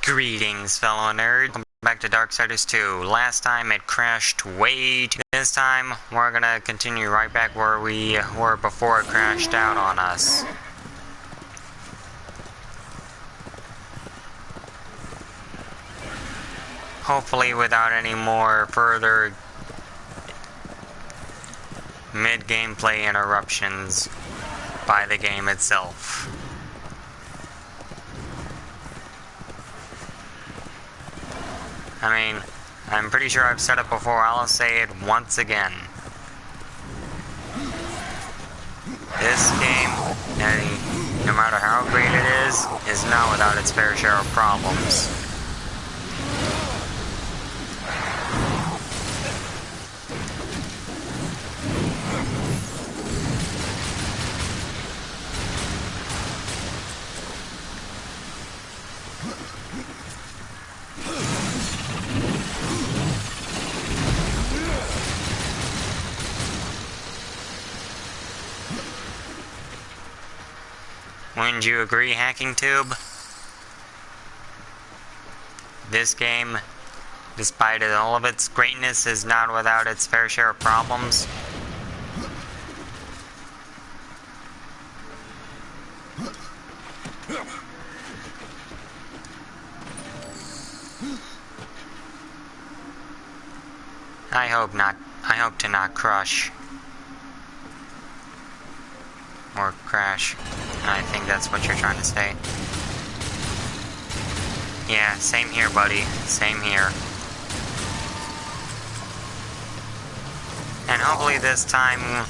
Greetings, fellow nerds. Welcome back to Darksiders 2. Last time it crashed way too. This time we're gonna continue right back where we were before it crashed out on us. Hopefully without any more further mid-gameplay interruptions by the game itself. I mean, I'm pretty sure I've said it before, I'll say it once again. This game, no matter how great it is not without its fair share of problems. Wouldn't you agree, Hacking Tube? This game, despite all of its greatness, is not without its fair share of problems. I hope not. I hope to not crush. Or crash. I think that's what you're trying to say. Yeah, same here, buddy. Same here. And hopefully this time,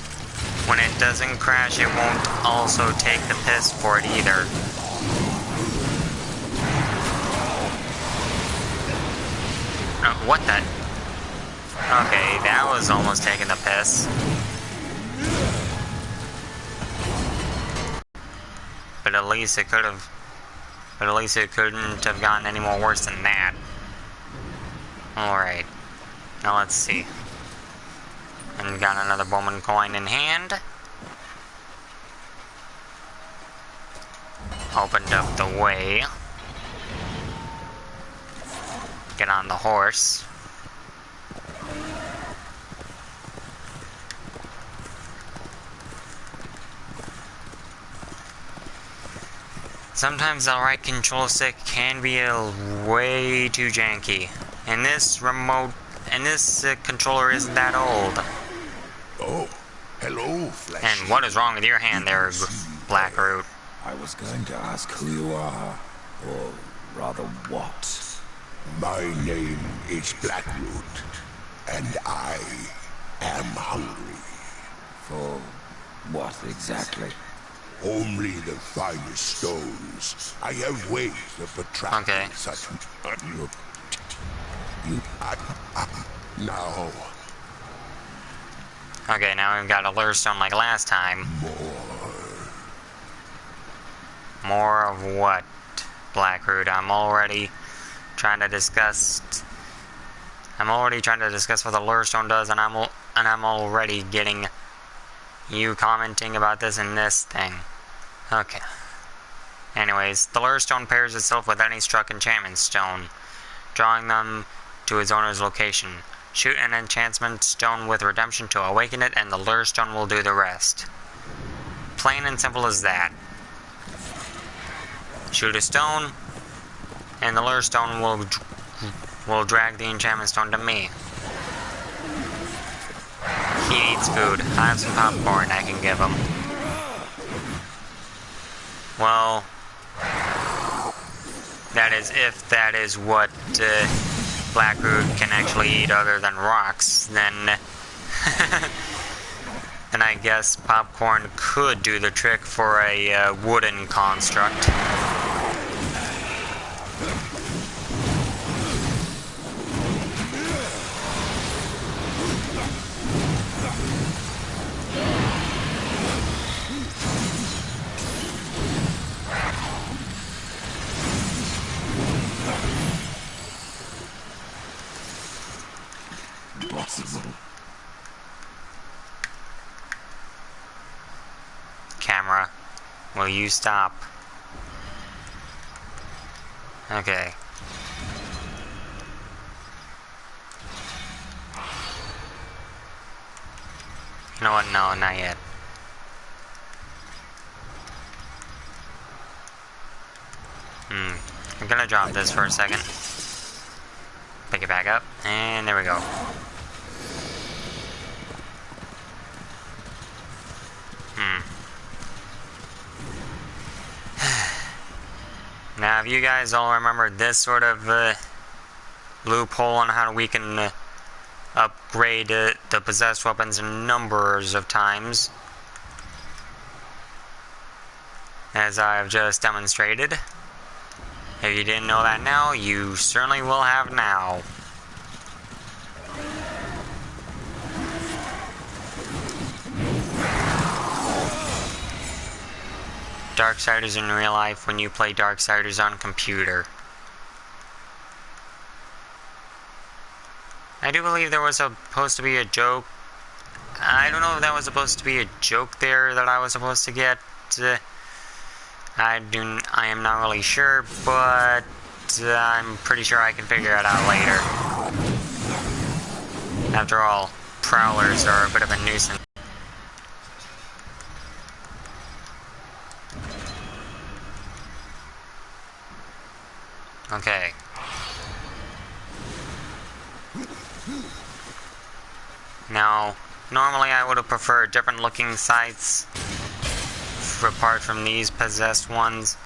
when it doesn't crash, it won't also take the piss for it either. What the? Okay, that was almost taking the piss. But at least it could have. But at least it couldn't have gotten any more worse than that. Alright. Now let's see. And got another Bowman coin in hand. Opened up the way. Get on the horse. Sometimes the right control stick can be way too janky. And this controller isn't that old. Oh, hello, Flesh. And what is wrong with your hand there, Blackroot? I was going to ask who you are, or rather what. My name is Blackroot, and I am hungry. For what exactly? Only the finest stones. I have ways of attracting such. Now. Okay, now we've got a lure stone like last time. More of what, Blackroot? I'm already trying to discuss what the lure stone does, and I'm already getting you commenting about this and this thing. Okay. Anyways, the lure stone pairs itself with any struck enchantment stone, drawing them to its owner's location. Shoot an enchantment stone with redemption to awaken it, and the lure stone will do the rest. Plain and simple as that. Shoot a stone, and the lure stone will drag the enchantment stone to me. He needs food. I have some popcorn I can give him. Well, that is if that is what Blackroot can actually eat other than rocks, then then I guess popcorn could do the trick for a wooden construct. Camera, will you stop? Okay. You know what? No, not yet. I'm gonna drop this for a second. Pick it back up, and there we go. Now, if you guys all remember this sort of loophole on how we can upgrade the possessed weapons numbers of times, as I've just demonstrated. If you didn't know that now, you certainly will have now. Darksiders in real life when you play Darksiders on computer. I do believe there was supposed to be a joke. I don't know if that was supposed to be a joke there that I was supposed to get. I am not really sure, but I'm pretty sure I can figure it out later. After all, prowlers are a bit of a nuisance. Okay. Now, normally I would have preferred different looking sights apart from these possessed ones,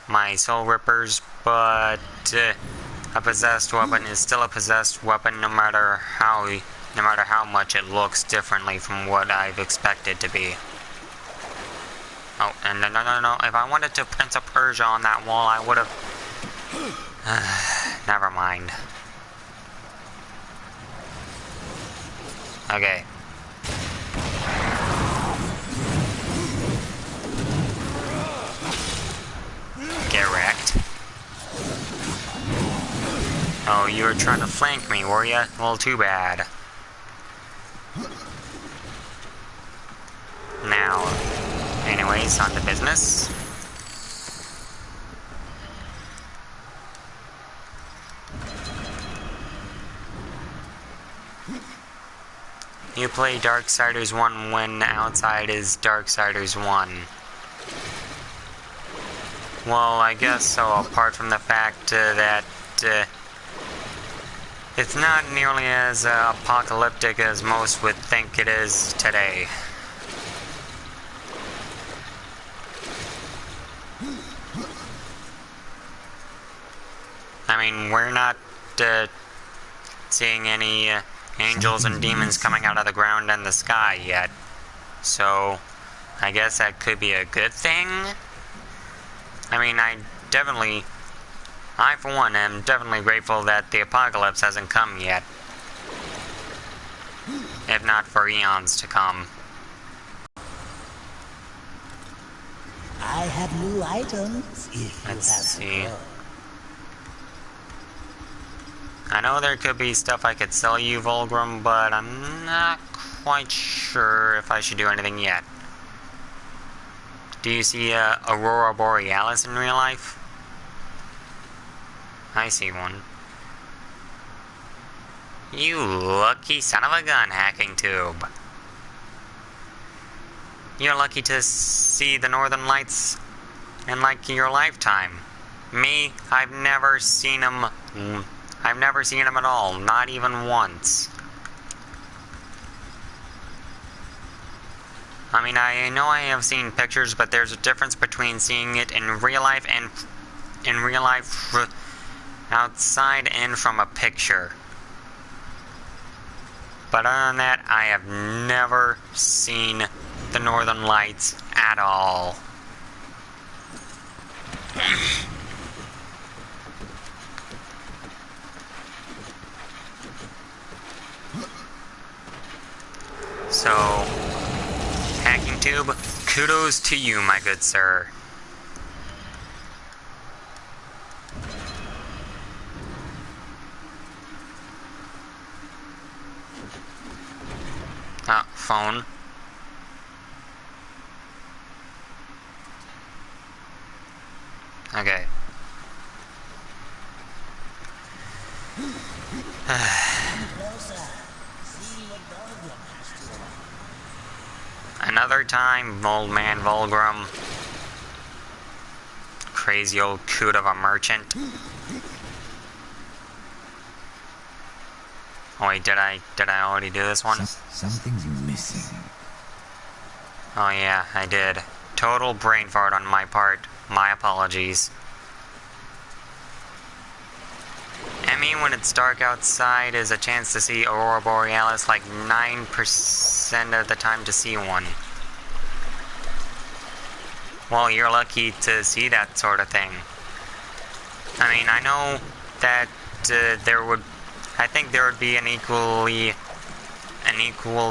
my soul rippers, but a possessed weapon is still a possessed weapon no matter how much it looks differently from what I've expected to be. Oh, and no. If I wanted to Prince of Persia on that wall, I would have... Never mind. Okay. Get wrecked. Oh, you were trying to flank me, were ya? Well, too bad. Now, anyways, on to business. You play Darksiders 1 when outside is Darksiders 1. Well, I guess so, apart from the fact that it's not nearly as apocalyptic as most would think it is today. I mean, we're not seeing any angels and demons coming out of the ground and the sky yet. So, I guess that could be a good thing? I mean, I for one, am definitely grateful that the apocalypse hasn't come yet. If not for eons to come. I have new items if Let's you see. have them. I know there could be stuff I could sell you, Volgrim, but I'm not quite sure if I should do anything yet. Do you see Aurora Borealis in real life? I see one. You lucky son of a gun, hacking tube. You're lucky to see the Northern Lights in like your lifetime. Me, I've never seen them. I've never seen them at all, not even once. I mean, I know I have seen pictures, but there's a difference between seeing it in real life and in real life outside and from a picture. But other than that, I have never seen the Northern Lights at all. So, Hacking Tube, kudos to you, my good sir. Phone. Okay. Another time, old man Volgrim. Crazy old coot of a merchant. Oh wait, did I already do this one? Something's missing. Oh yeah, I did. Total brain fart on my part. My apologies. I mean, when it's dark outside, is a chance to see Aurora Borealis, like 9% of the time to see one. Well, you're lucky to see that sort of thing. I mean, I know that I think there would be an equal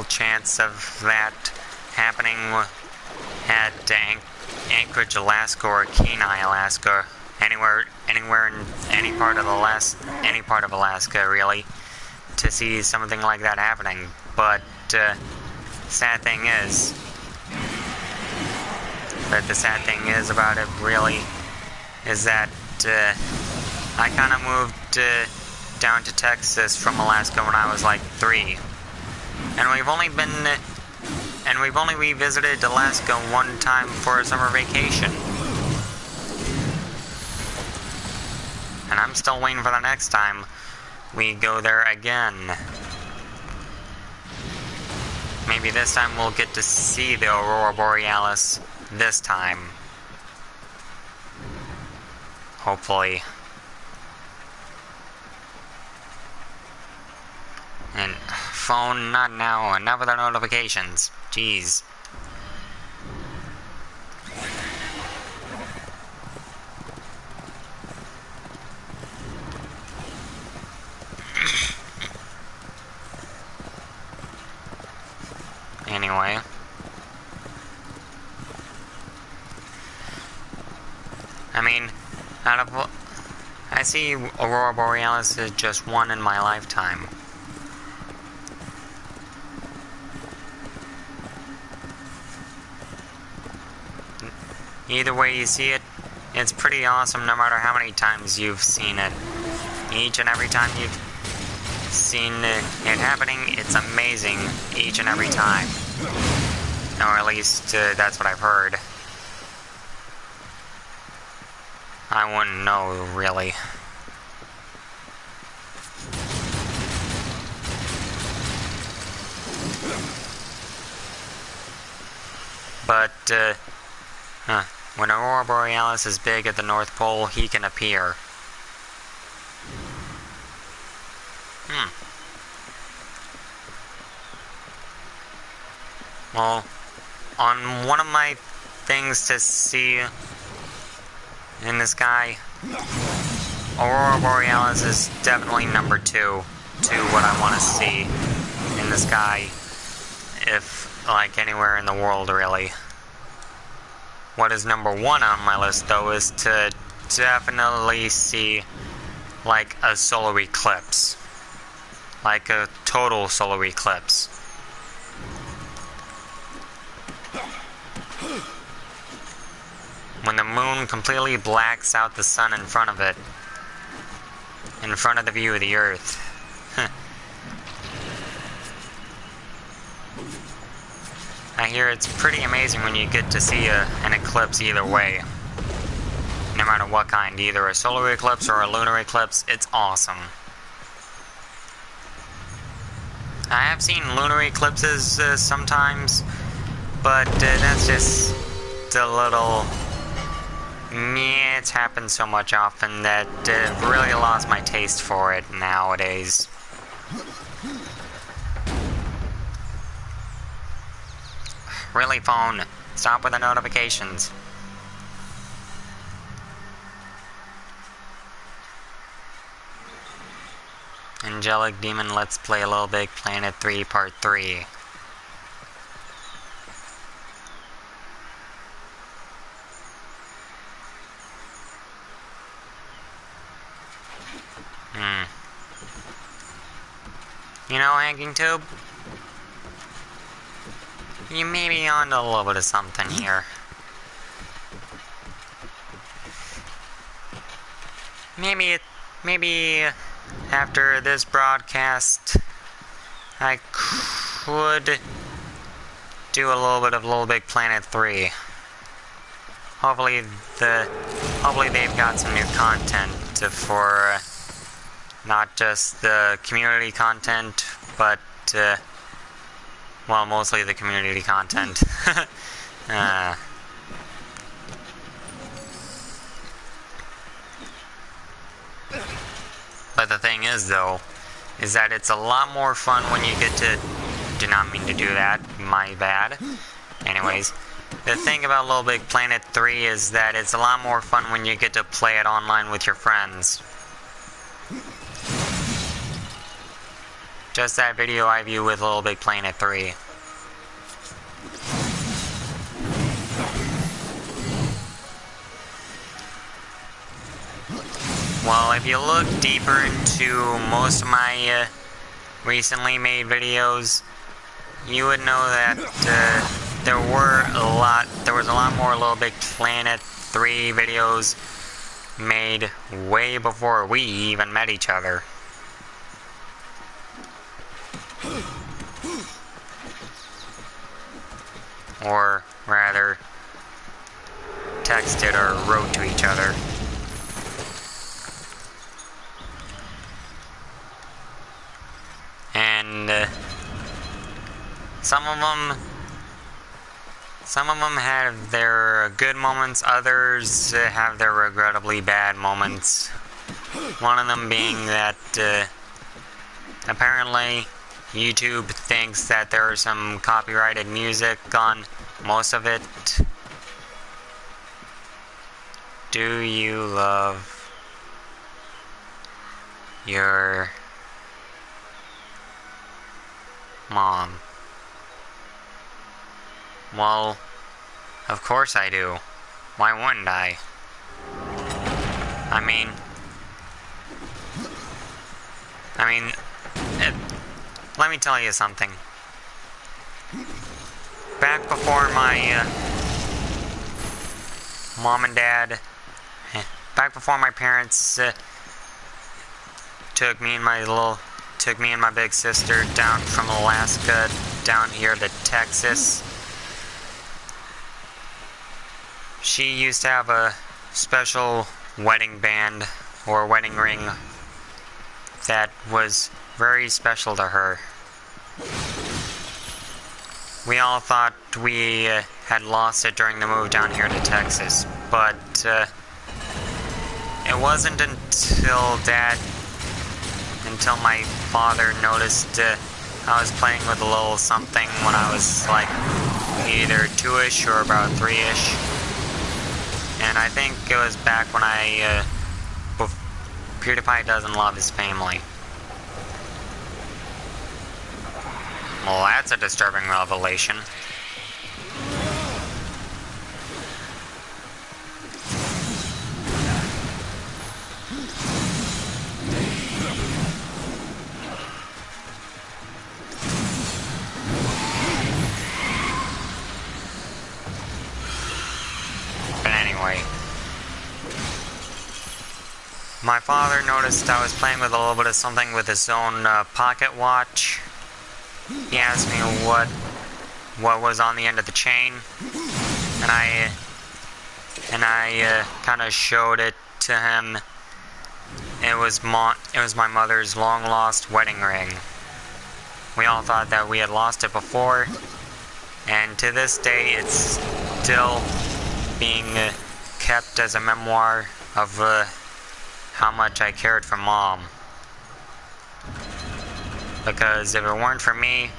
chance of that happening at Anchorage, Alaska, or Kenai, Alaska, anywhere in any part of Alaska, really, to see something like that happening. But the sad thing is about it, really, is that I kind of moved down to Texas from Alaska when I was like 3, and we've only revisited Alaska one time for a summer vacation, and I'm still waiting for the next time we go there again. Maybe this time we'll get to see the Aurora Borealis this time. Hopefully. And phone, not now. Enough of the notifications. Jeez. Anyway. I mean, I see Aurora Borealis as just one in my lifetime. Either way you see it, it's pretty awesome no matter how many times you've seen it. Each and every time you've seen it happening, it's amazing each and every time. Or at least that's what I've heard. I wouldn't know, really. But, when Aurora Borealis is big at the North Pole, he can appear. Well, on one of my things to see in the sky, Aurora Borealis is definitely number 2 to what I want to see in the sky, if, like, anywhere in the world, really. What is number 1 on my list, though, is to definitely see, like, a solar eclipse. Like a total solar eclipse. When the moon completely blacks out the sun in front of it. In front of the view of the Earth. I hear it's pretty amazing when you get to see an eclipse either way. No matter what kind, either a solar eclipse or a lunar eclipse, it's awesome. I have seen lunar eclipses sometimes, but that's just a little... Meh, it's happened so much often that I've really lost my taste for it nowadays. Really, phone, stop with the notifications. Angelic Demon, let's play a Little Big Planet 3 Part 3. You know, Hanging Tube? You may be on to a little bit of something here. Maybe after this broadcast, I could do a little bit of Little Big Planet 3. Hopefully they've got some new content for not just the community content, but well, mostly the community content. But the thing is, though, is that it's a lot more fun when you get to... Did not mean to do that. My bad. Anyways, the thing about Little Big Planet 3 is that it's a lot more fun when you get to play it online with your friends. Just that video I view with Little Big Planet 3. Well, if you look deeper into most of my recently made videos, you would know that there was a lot more Little Big Planet 3 videos made way before we even met each other. Or rather, texted or wrote to each other. And some of them have their good moments, others have their regrettably bad moments. One of them being that apparently YouTube thinks that there is some copyrighted music on most of it. Do you love your mom? Well, of course I do. Why wouldn't I? I mean, let me tell you something. Back before my mom and dad, back before my parents took me and my big sister down from Alaska down here to Texas, she used to have a special wedding band or wedding ring that was very special to her. We all thought we had lost it during the move down here to Texas, but it wasn't until my father noticed I was playing with a little something when I was like either 2-ish or about 3-ish. And I think it was back when PewDiePie doesn't love his family. Well, that's a disturbing revelation. But anyway, my father noticed I was playing with a little bit of something with his own pocket watch. He asked me what was on the end of the chain, and I kind of showed it to him. It was my mother's long-lost wedding ring. We all thought that we had lost it before, and to this day it's still being kept as a memoir of how much I cared for Mom. Because if it weren't for me,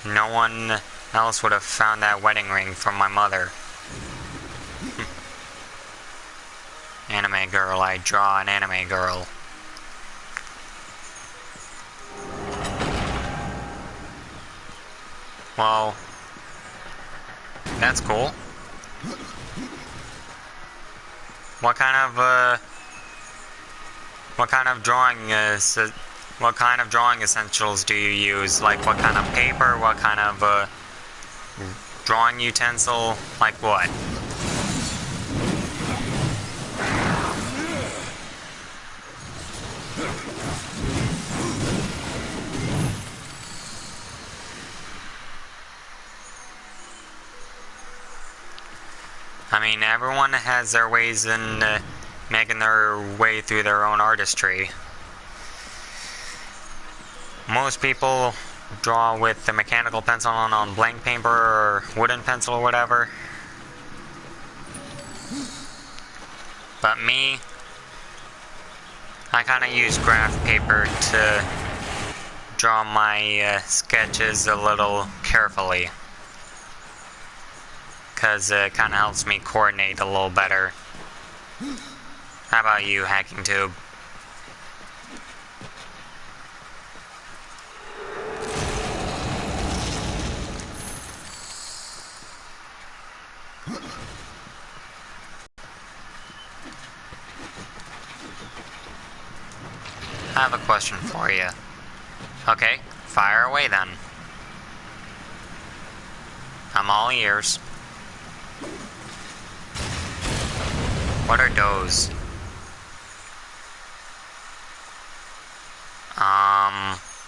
no one else would have found that wedding ring from my mother. Anime girl, I draw an anime girl. Well, that's cool. What kind of drawing essentials do you use? Like what kind of paper? What kind of drawing utensil? Like what? mean, everyone has their ways in making their way through their own artistry. Most people draw with the mechanical pencil on blank paper or wooden pencil or whatever. But me, I kind of use graph paper to draw my sketches a little carefully. Because it kind of helps me coordinate a little better. How about you, Hacking Tube? I have a question for you. Okay, fire away then. I'm all ears. What are those?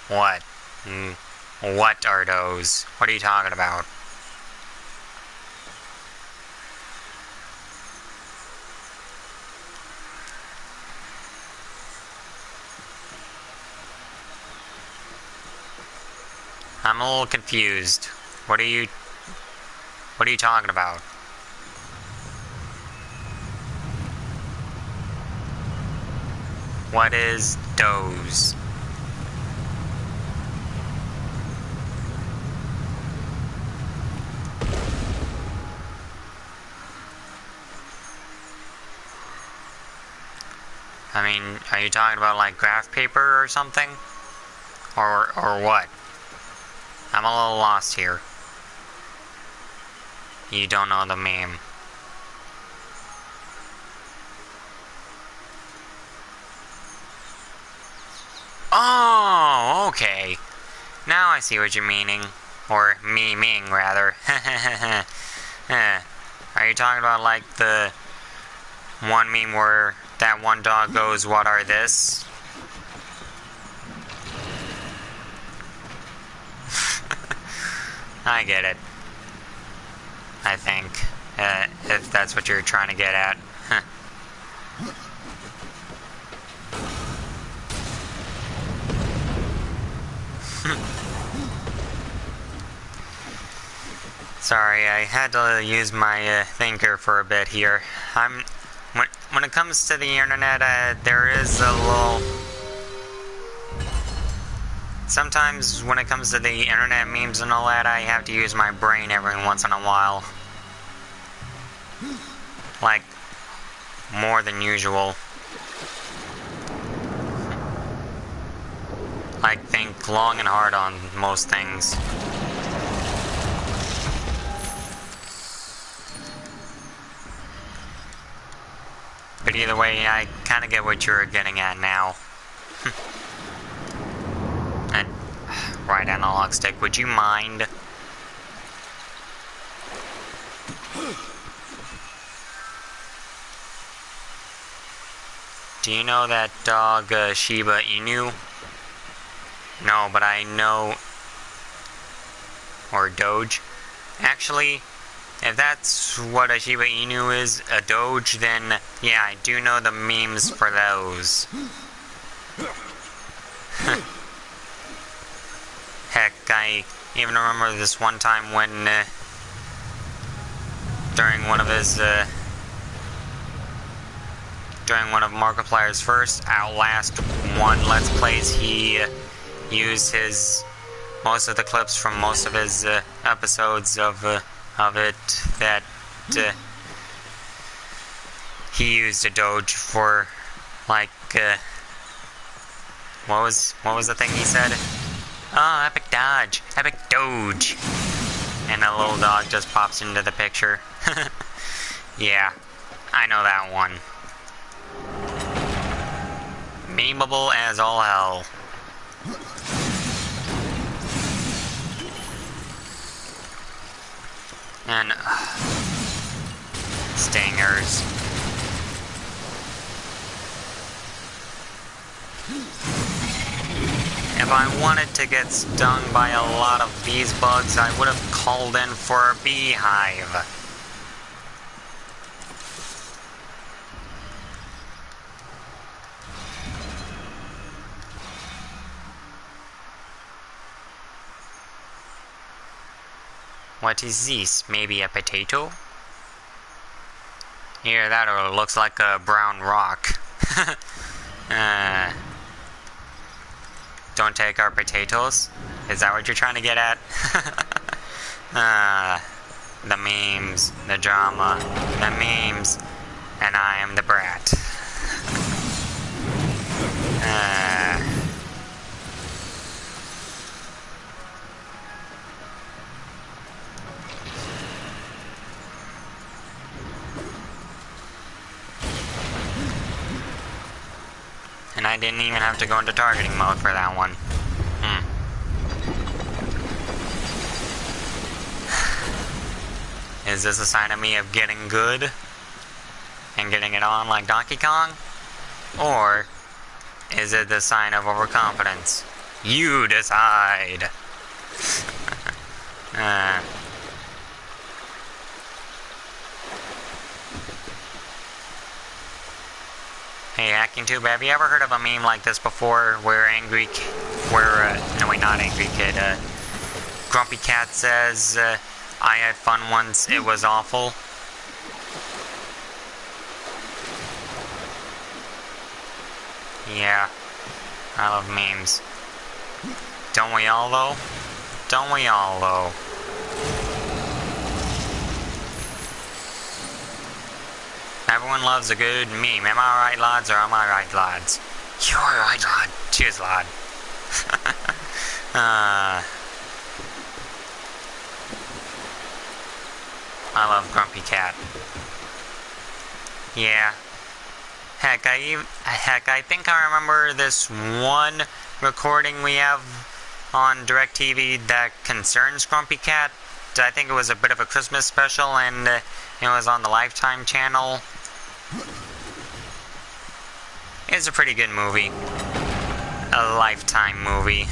What? What are those? What are you talking about? I'm a little confused. What are you talking about? What is those? I mean, are you talking about like graph paper or something? Or what? I'm a little lost here. You don't know the meme. Oh, okay. Now I see what you're meaning. Or memeing, rather. Are you talking about like the one meme where that one dog goes, "What are this?" I get it. I think. If that's what you're trying to get at. Sorry, I had to use my thinker for a bit here. When it comes to the internet, there is a little... Sometimes when it comes to the internet memes and all that, I have to use my brain every once in a while. Like, more than usual. Like, think long and hard on most things. But either way, I kind of get what you're getting at now. And, right analog stick, would you mind? Do you know that dog, Shiba Inu? No, but I know... Or Doge. Actually, if that's what a Shiba Inu is, a Doge, then yeah, I do know the memes for those. Heck, I even remember this one time when, during one of Markiplier's first Outlast 1 Let's Plays, he used most of the clips from most of his episodes of it that he used a Doge for, like, what was the thing he said? Oh, epic dodge, epic Doge, and a little dog just pops into the picture. Yeah, I know that one. Memeable as all hell. And stingers. If I wanted to get stung by a lot of these bugs, I would have called in for a beehive. What is this? Maybe a potato? Here, that looks like a brown rock. Don't take our potatoes? Is that what you're trying to get at? The memes, the drama, the memes, and I am the brat. And I didn't even have to go into targeting mode for that one. Is this a sign of me of getting good? And getting it on like Donkey Kong? Or is it the sign of overconfidence? You decide! Hey, HackingTube, have you ever heard of a meme like this before, where not Angry Kid, Grumpy Cat says, I had fun once, it was awful? Yeah, I love memes. Don't we all, though? Don't we all, though? Everyone loves a good meme. Am I right, lads, or am I right, lads? You're right, lad. Cheers, lad. I love Grumpy Cat. Yeah. Heck, I think I remember this one recording we have on DirecTV that concerns Grumpy Cat. I think it was a bit of a Christmas special, and it was on the Lifetime channel. It's a pretty good movie. A Lifetime movie.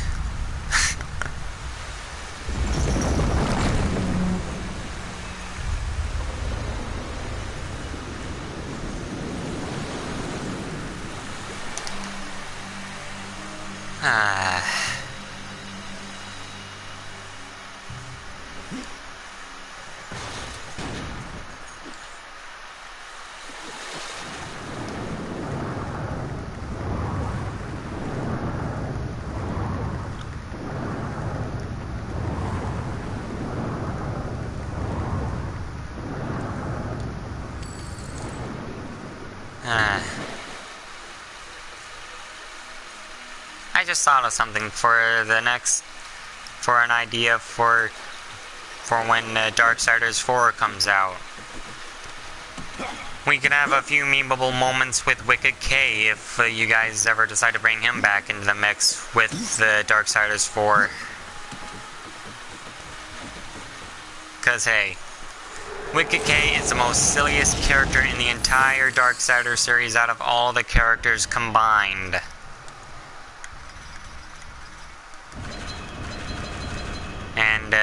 I just thought of something for an idea for when Darksiders 4 comes out. We could have a few memeable moments with Wicked K if you guys ever decide to bring him back into the mix with Darksiders 4. Cause hey, Wicked K is the most silliest character in the entire Darksiders series out of all the characters combined. And,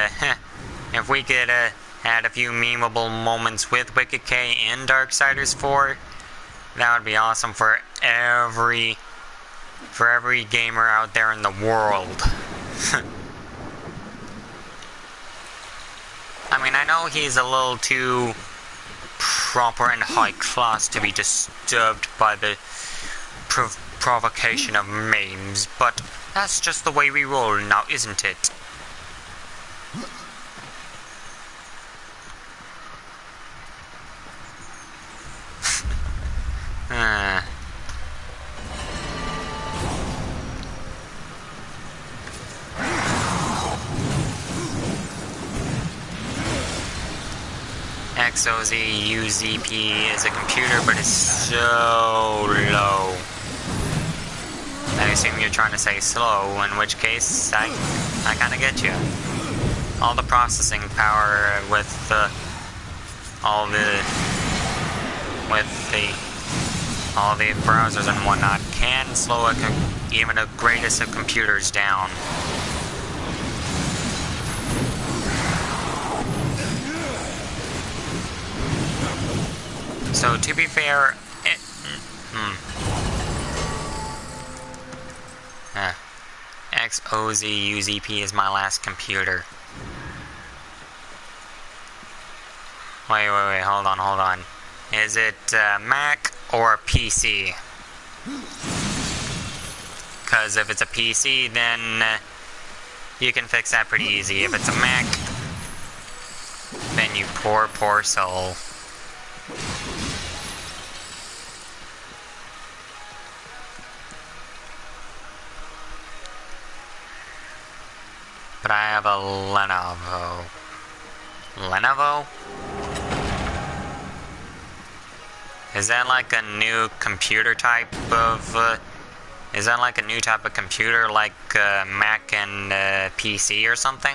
if we could, add a few memeable moments with Wicked K in Darksiders 4, that would be awesome for every gamer out there in the world. I mean, I know he's a little too proper and high class to be disturbed by the provocation of memes, but that's just the way we roll now, isn't it? XOZUZP is a computer, but it's so low. I assume you're trying to say slow, in which case I kind of get you. All the processing power with all the browsers and whatnot can slow even the greatest of computers down. So to be fair, XOZUZP is my last computer. Wait, hold on. Is it Mac or PC? Because if it's a PC, then you can fix that pretty easy. If it's a Mac, then you poor soul. But I have a Lenovo. Lenovo? Is that like a new computer type of... is that like a new type of computer like Mac and PC or something?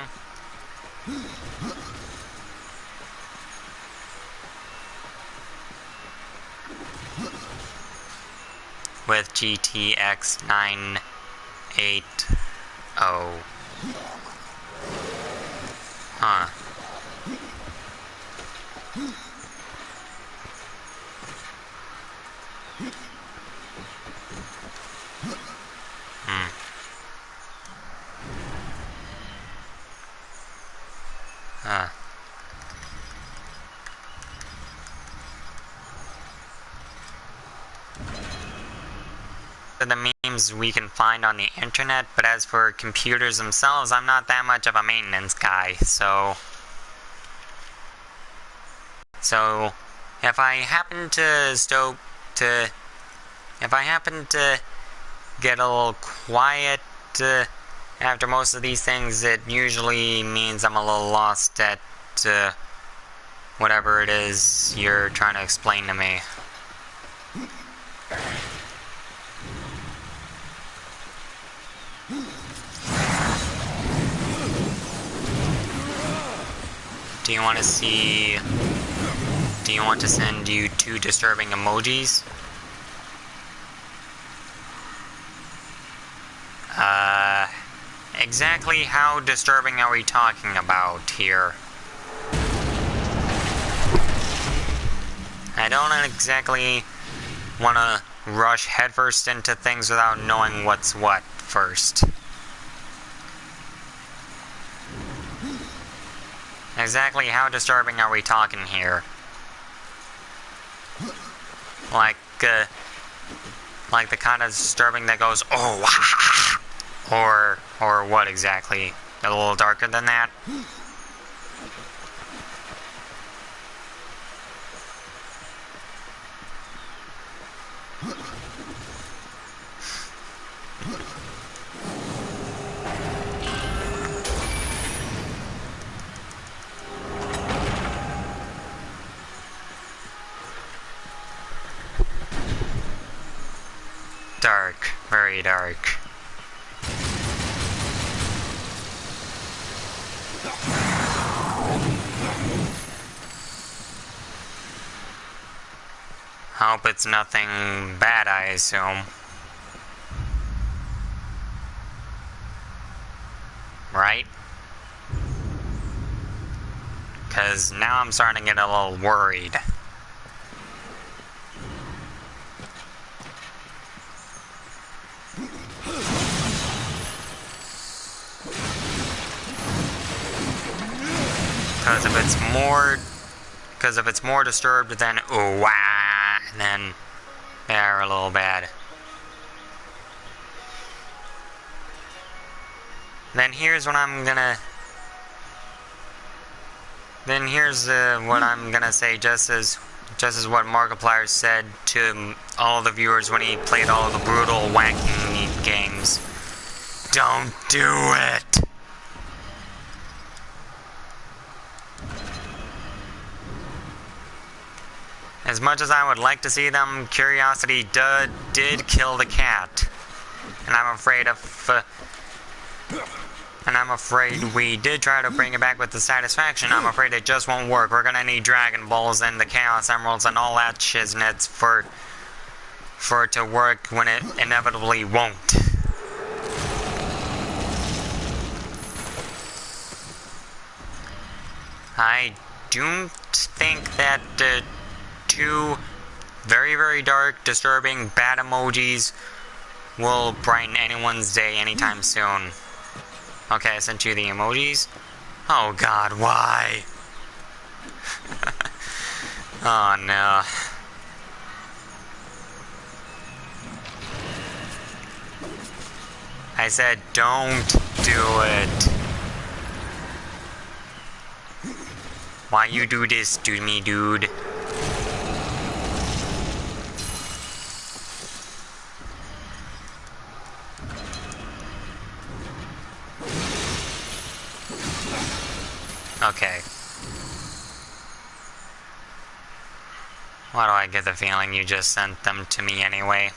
With GTX 980. Huh. Huh. The memes we can find on the internet, but as for computers themselves, I'm not that much of a maintenance guy, so if I happen to get a little quiet after most of these things, it usually means I'm a little lost at whatever it is you're trying to explain to me. Do you want to send you 2 disturbing emojis? Exactly how disturbing are we talking about here? I don't exactly want to rush headfirst into things without knowing what's what first. Exactly how disturbing are we talking here? Like the kind of disturbing that goes, oh, or what exactly? A little darker than that? Dark, very dark. Hope it's nothing bad, I assume. Right? Because now I'm starting to get a little worried. Because if it's more disturbed than ooh wah, then they're a little bad. Then here's what I'm gonna say, just as what Markiplier said to all the viewers when he played all of the brutal wanking games. Don't do it! As much as I would like to see them, curiosity did kill the cat. And I'm afraid we did try to bring it back with the satisfaction. I'm afraid it just won't work. We're gonna need Dragon Balls and the Chaos Emeralds and all that shiznits for it to work when it inevitably won't. I don't think that 2 very, very dark, disturbing, bad emojis will brighten anyone's day anytime soon. Okay, I sent you the emojis. Oh god, why? Oh no. I said don't do it. Why you do this to me, dude? Okay. Why do I get the feeling you just sent them to me anyway?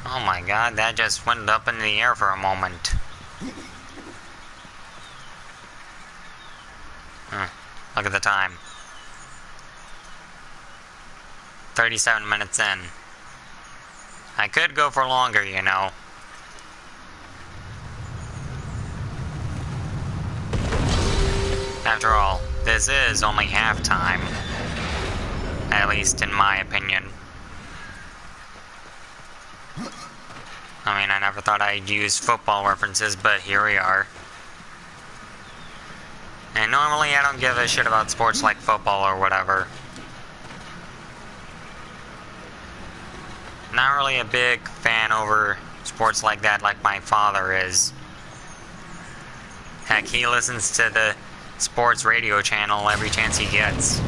Oh my god, that just went up in the air for a moment. Look at the time. 37 minutes in. I could go for longer, you know. After all, this is only halftime. At least in my opinion. I mean, I never thought I'd use football references, but here we are. And normally I don't give a shit about sports like football or whatever. Not really a big fan over sports like that like my father is. Heck, he listens to the sports radio channel every chance he gets.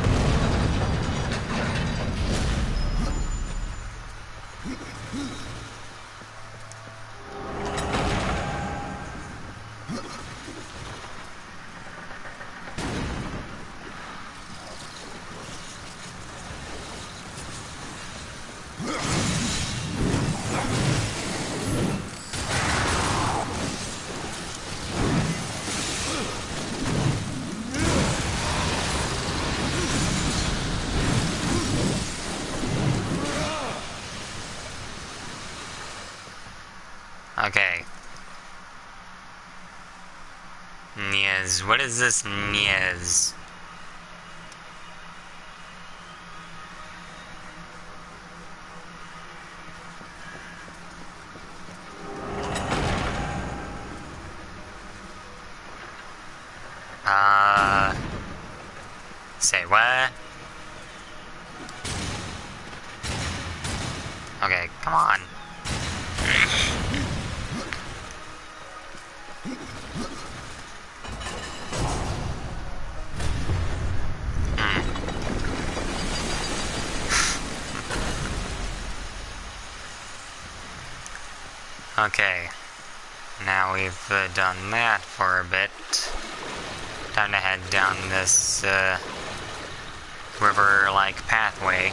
Okay. Niez. What is this Niez? Say what? Okay, come on. Okay, now we've done that for a bit. Time to head down this river-like pathway.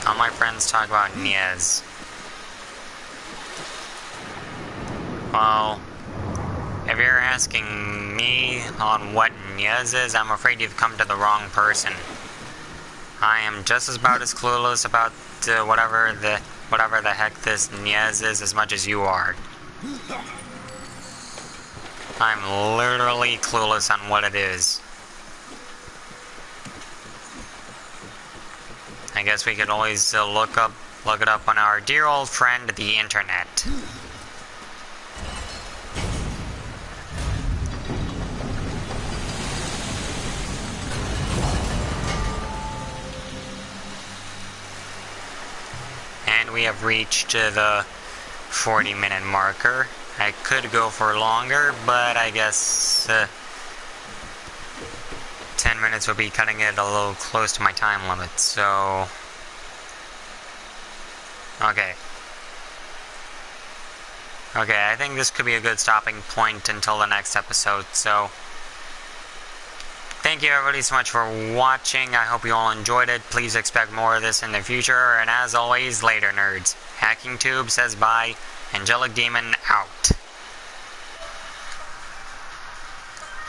All my friends talk about Niez. Well, if you're asking me on what Niez is, I'm afraid you've come to the wrong person. I am just about as clueless about whatever the heck this Niez is as much as you are. I'm literally clueless on what it is. I guess we could always look it up on our dear old friend, the internet. And we have reached the 40-minute marker. I could go for longer, but I guess 10 minutes would be cutting it a little close to my time limit, so... Okay, I think this could be a good stopping point until the next episode, so... Thank you everybody so much for watching. I hope you all enjoyed it. Please expect more of this in the future, and as always, later nerds. HackingTube says bye. Angelic Demon out.